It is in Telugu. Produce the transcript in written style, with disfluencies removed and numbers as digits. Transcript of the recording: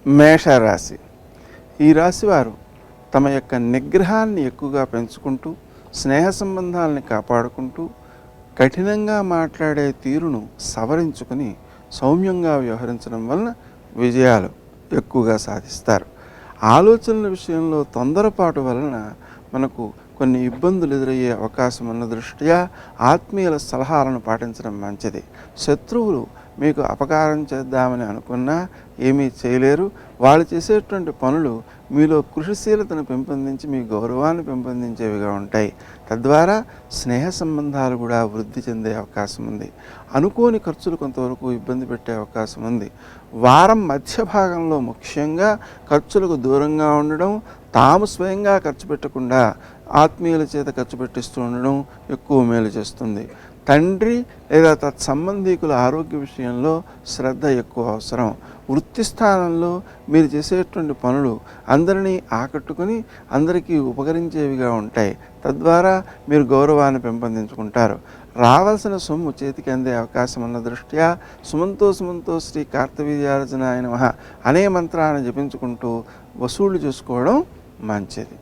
మేషరాశి. ఈ రాశి వారు తమ యొక్క నిగ్రహాన్ని ఎక్కువగా పెంచుకుంటూ, స్నేహ సంబంధాలని కాపాడుకుంటూ, కఠినంగా మాట్లాడే తీరును సవరించుకొని సౌమ్యంగా వ్యవహరించడం వలన విజయాలు ఎక్కువగా సాధిస్తారు. ఆలోచనల విషయంలో తొందరపాటు వలన మనకు కొన్ని ఇబ్బందులు ఎదురయ్యే అవకాశం ఉన్న దృష్ట్యా ఆత్మీయుల సలహాలను పాటించడం మంచిది. శత్రువులు మీకు అపకారం చేద్దామని అనుకున్నా ఏమీ చేయలేరు. వాళ్ళు చేసేటువంటి పనులు మీలో కృషిశీలతను పెంపొందించి మీ గౌరవాన్ని పెంపొందించేవిగా ఉంటాయి. తద్వారా స్నేహ సంబంధాలు కూడా వృద్ధి చెందే అవకాశం ఉంది. అనుకోని ఖర్చులు కొంతవరకు ఇబ్బంది పెట్టే అవకాశం ఉంది. వారం మధ్య భాగంలో ముఖ్యంగా ఖర్చులకు దూరంగా ఉండడం, తాము స్వయంగా ఖర్చు పెట్టకుండా ఆత్మీయుల చేత ఖర్చు పెట్టిస్తూ ఉండడం ఎక్కువ మేలు చేస్తుంది. తండ్రి లేదా తత్సంబంధీకుల ఆరోగ్య విషయంలో శ్రద్ధ ఎక్కువ అవసరం. వృత్తి స్థానంలో మీరు చేసేటువంటి పనులు అందరినీ ఆకట్టుకొని అందరికీ ఉపకరించేవిగా ఉంటాయి. తద్వారా మీరు గౌరవాన్ని పెంపొందించుకుంటారు. రావాల్సిన సొమ్ము చేతికి అందే అవకాశం ఉన్న దృష్ట్యా సుమంతో సుమంతో శ్రీ కార్తవీర్యార్జునాయ నమః అనే మంత్రాన్ని జపించుకుంటూ వసూళ్లు చేసుకోవడం మంచిది.